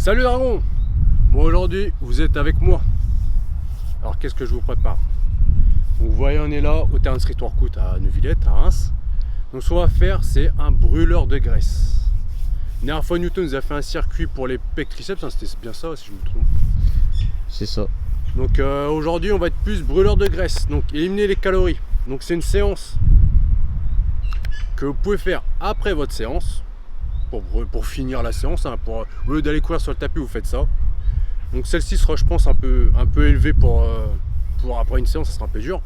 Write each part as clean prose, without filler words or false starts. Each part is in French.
Salut Dragon. Bon, aujourd'hui vous êtes avec moi. Alors qu'est-ce que je vous prépare? Donc, vous voyez, on est là au terrain de street workout à Neuvillette, à Reims. Donc ce qu'on va faire, c'est un brûleur de graisse. La dernière fois Newton nous a fait un circuit pour les pecs triceps, hein, c'était bien ça si je me trompe. C'est ça. Donc aujourd'hui on va être plus brûleur de graisse, donc éliminer les calories. Donc c'est une séance que vous pouvez faire après votre séance, pour finir la séance, hein, au lieu d'aller courir sur le tapis, vous faites ça. Donc celle-ci sera, je pense, un peu élevée pour après une séance, ça sera un peu dur.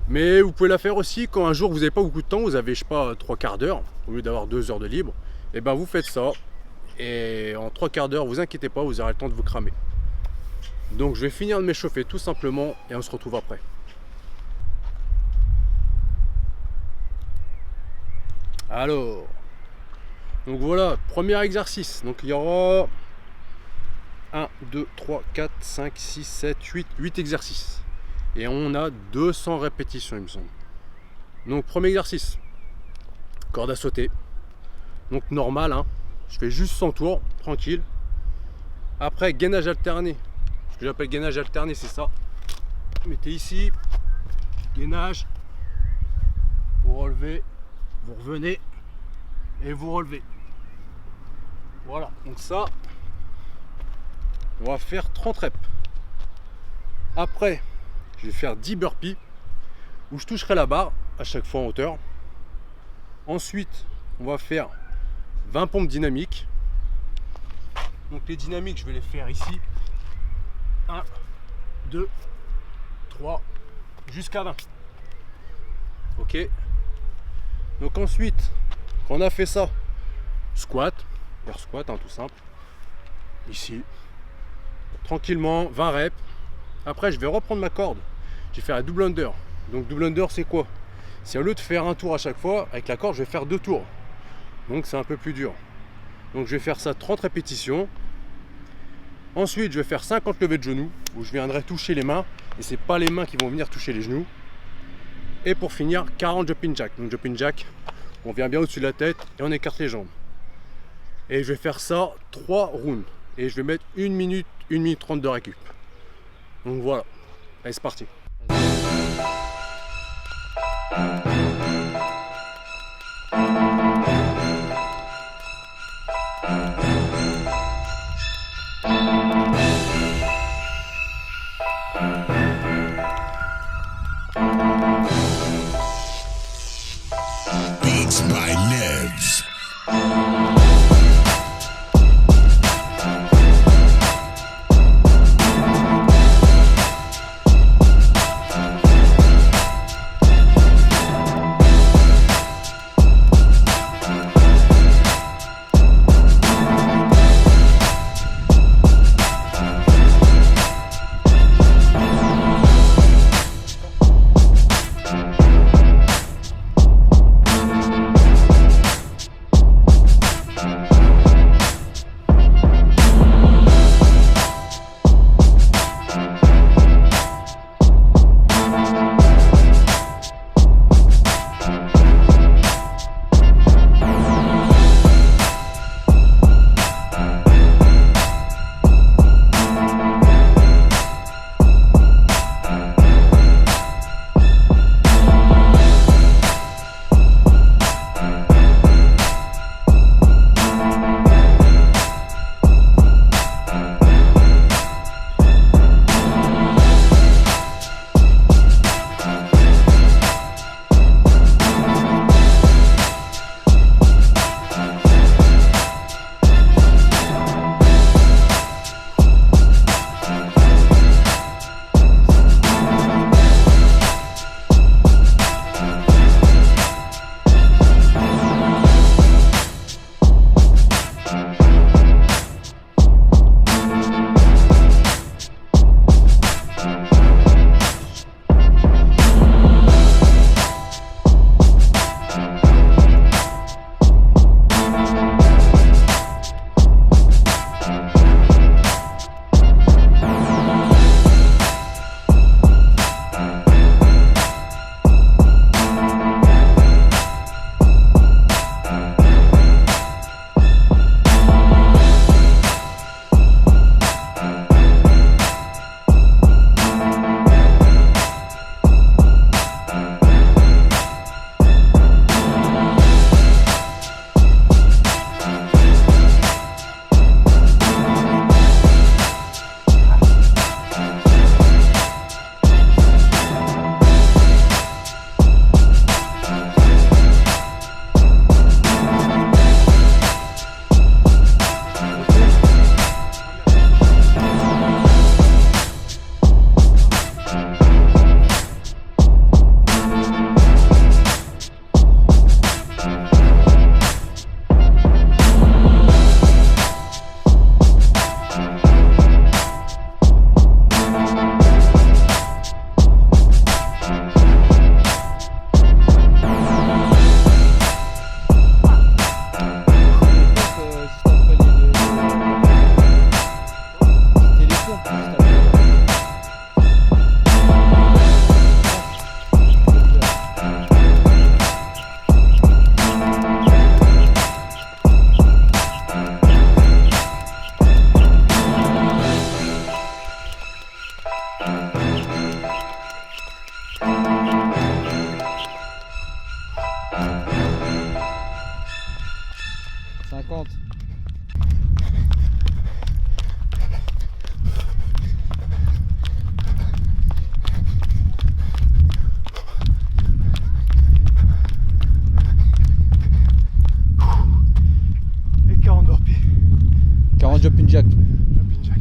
Mais vous pouvez la faire aussi quand un jour vous n'avez pas beaucoup de temps, vous avez, je sais pas, 3/4 d'heure, au lieu d'avoir 2 heures de libre, et ben vous faites ça, et en 3/4 d'heure, vous inquiétez pas, vous aurez le temps de vous cramer. Donc je vais finir de m'échauffer tout simplement, et on se retrouve après. Alors, donc voilà, premier exercice. Donc il y aura 1, 2, 3, 4, 5, 6, 7, 8 exercices. Et on a 200 répétitions, il me semble. Donc premier exercice, corde à sauter. Donc normal, hein. Je fais juste 100 tours, tranquille. Après, gainage alterné. Ce que j'appelle gainage alterné, c'est ça. Vous mettez ici, gainage, vous relevez, vous revenez et vous relevez. Voilà, donc ça, on va faire 30 reps. Après, je vais faire 10 burpees où je toucherai la barre à chaque fois en hauteur. Ensuite, on va faire 20 pompes dynamiques. Donc les dynamiques, je vais les faire ici. 1, 2, 3, jusqu'à 20. Ok. Donc ensuite, quand on a fait ça, squat, air squat, hein, tout simple. Ici, tranquillement, 20 reps. Après, je vais reprendre ma corde. Je vais faire un double under. Donc double under, c'est quoi? C'est au lieu de faire un tour à chaque fois, avec la corde, je vais faire 2 tours. Donc c'est un peu plus dur. Donc je vais faire ça 30 répétitions. Ensuite, je vais faire 50 levées de genoux, où je viendrai toucher les mains. Et c'est pas les mains qui vont venir toucher les genoux. Et pour finir, 40 jumping jack. Donc jumping jack, on vient bien au-dessus de la tête et on écarte les jambes. Et je vais faire ça 3 rounds. Et je vais mettre 1 minute 30 de récup. Donc voilà. Allez, c'est parti. Beats by Nevs. 50. Et 40 burpees. 40 jumping jack. Jumping jack.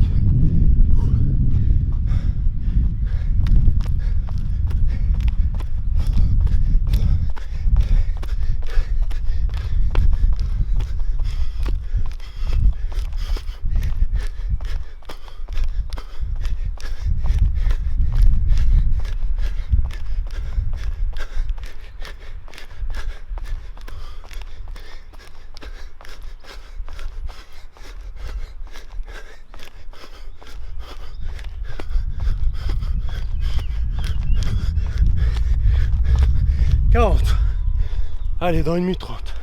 Allez, dans 1 minute 30.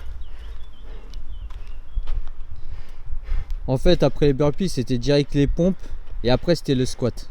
En fait, après les burpees, c'était direct les pompes et après, c'était le squat.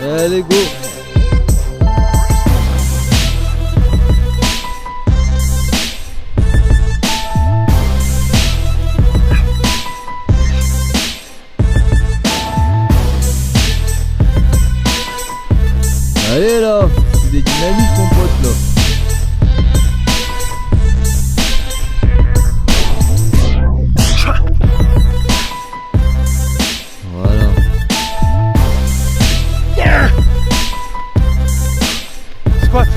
Allez, go. Allez là, c'est des dynamiques mon pote là. Voilà. Squat.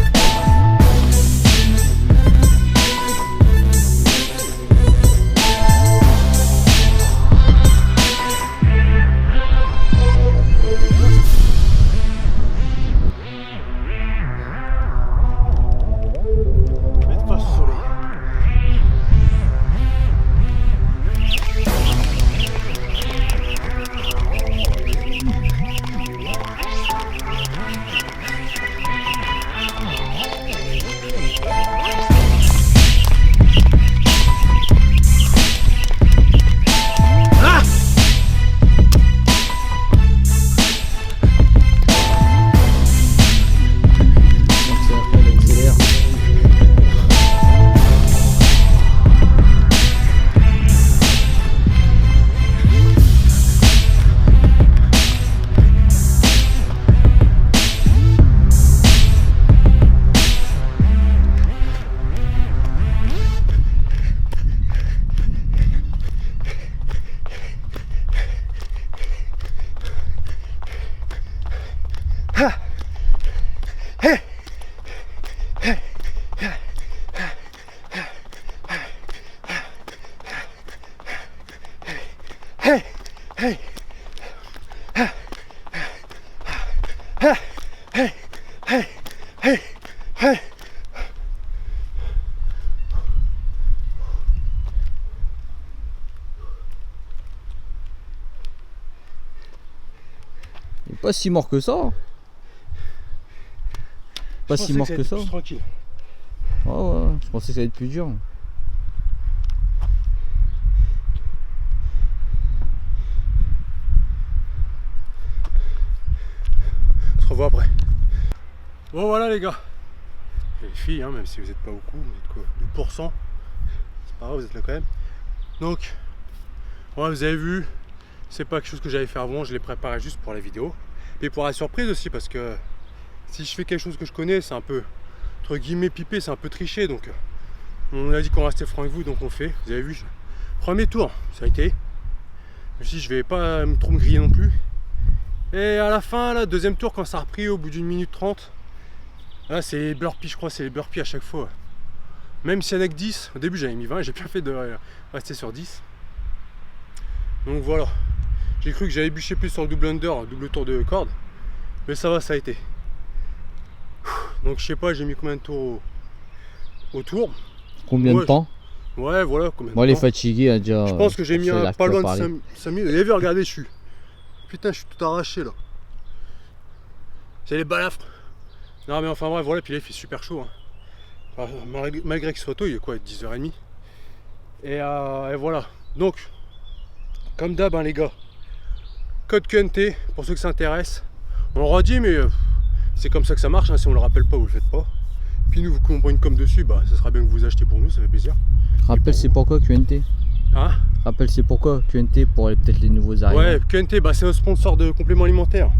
Mets pas au soleil. Hey, hey, hey, hey, hey, hey, hey, hey. Il est pas si mort que ça. Pas si mort que ça. Plus tranquille. Ah ouais, je pensais que ça allait être plus dur. On se revoit après. Bon voilà les gars. Et les filles, hein, même si vous n'êtes pas beaucoup, vous êtes quoi, 2%. C'est pas grave, vous êtes là quand même. Donc, ouais, vous avez vu, c'est pas quelque chose que j'avais fait avant, je l'ai préparé juste pour la vidéo. Et pour la surprise aussi, parce que si je fais quelque chose que je connais, c'est un peu, entre guillemets, pipé, c'est un peu triché. Donc, on a dit qu'on restait franc avec vous, donc on fait. Vous avez vu, premier tour, ça a été. Je me suis dit, je vais pas trop me griller non plus. Et à la fin, là, deuxième tour, quand ça a repris au bout d'une minute 30, là c'est les burpees, je crois, c'est les burpees à chaque fois. Même s'il y en a que 10, au début j'avais mis 20 et j'ai bien fait de rester sur 10. Donc voilà, j'ai cru que j'allais bûcher plus sur le double under, double tour de corde, mais ça va, ça a été. Donc je sais pas, j'ai mis combien de tours au tour. Combien de temps? Ouais, voilà, combien de Moi, elle est temps. fatiguée, hein, déjà. Je pense que j'ai mis pas loin de 5 minutes. Vous avez vu, regardez, je suis. Putain, je suis tout arraché là. C'est les balafres. Non, mais enfin, bref, voilà, puis là, il fait super chaud. Hein. Enfin, malgré qu'il soit tôt, il est quoi, 10h30. Et voilà. Donc, comme d'hab, hein, les gars, code QNT, pour ceux que ça intéresse. On le redit, mais c'est comme ça que ça marche. Hein. Si on le rappelle pas, vous le faites pas. Puis nous, vous comprenez une com dessus, bah, ça sera bien que vous achetez pour nous, ça fait plaisir. Rappelle, c'est pourquoi QNT? Hein? Rappelle, c'est pourquoi QNT pour peut-être les nouveaux arrivants. Ouais, QNT, bah, c'est un sponsor de compléments alimentaires.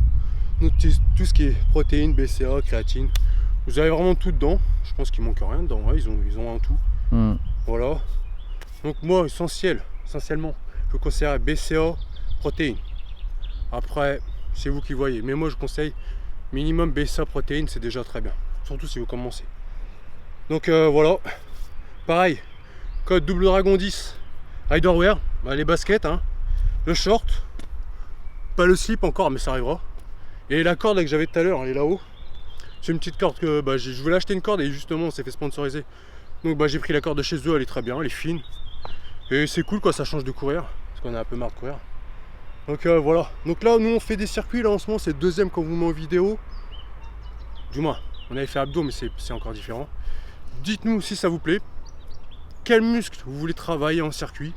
Donc, tout ce qui est protéines, BCA, créatine. Vous avez vraiment tout dedans. Je pense qu'il manque rien dedans. Ouais, ils ont un tout. Voilà. Donc moi, essentiellement, je conseillerais BCA, protéines. Après, c'est vous qui voyez. Mais moi, je conseille minimum BCA, protéines, c'est déjà très bien. Surtout si vous commencez. Donc voilà. Pareil, code double dragon 10. Riderwear, bah, les baskets, hein, le short, pas le slip encore, mais ça arrivera. Et la corde là, que j'avais tout à l'heure, elle est là-haut. C'est une petite corde que bah, je voulais acheter une corde et justement on s'est fait sponsoriser. Donc bah, j'ai pris la corde de chez eux, elle est très bien, elle est fine. Et c'est cool quoi, ça change de courir, parce qu'on a un peu marre de courir. Donc voilà. Donc là nous on fait des circuits, là en ce moment c'est le deuxième qu'on vous met en vidéo. Du moins, on avait fait abdos mais c'est encore différent. Dites-nous si ça vous plaît. Quel muscle vous voulez travailler en circuit?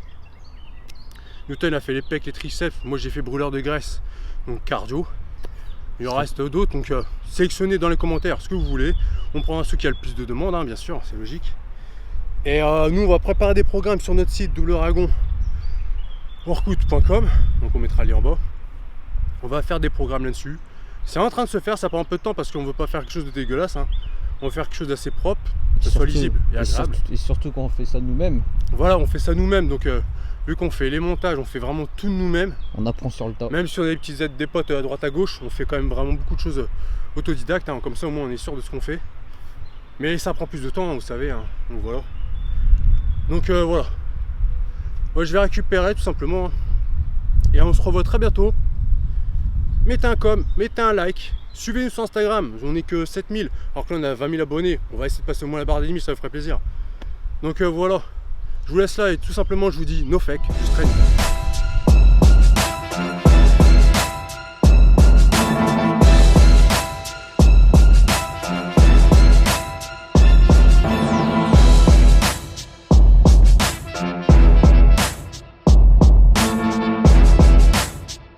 Newton a fait les pecs, les triceps, moi j'ai fait brûleur de graisse, donc cardio. Il en reste d'autres, donc sélectionnez dans les commentaires ce que vous voulez. On prendra ceux qui a le plus de demandes, hein, bien sûr, c'est logique. Et nous, on va préparer des programmes sur notre site doubledragon.workout.com, donc on mettra le lien en bas. On va faire des programmes là-dessus. C'est en train de se faire, ça prend un peu de temps parce qu'on veut pas faire quelque chose de dégueulasse. Hein. On va faire quelque chose d'assez propre, que ce soit lisible et agréable. Et surtout quand on fait ça nous-mêmes. Voilà, on fait ça nous-mêmes, donc vu qu'on fait les montages, on fait vraiment tout de nous-mêmes. On apprend sur le tas. Même si on a des petites aides des potes à droite à gauche, on fait quand même vraiment beaucoup de choses autodidactes, hein. Comme ça au moins on est sûr de ce qu'on fait. Mais ça prend plus de temps, hein, vous savez, hein. Donc voilà. Donc voilà. Moi je vais récupérer tout simplement. Hein. Et on se revoit très bientôt. Mettez un com, mettez un like. Suivez-nous sur Instagram, on n'est que 7000, alors que là on a 20 000 abonnés. On va essayer de passer au moins la barre des 1000, ça me ferait plaisir. Donc voilà. Je vous laisse là et tout simplement je vous dis no fake, just train.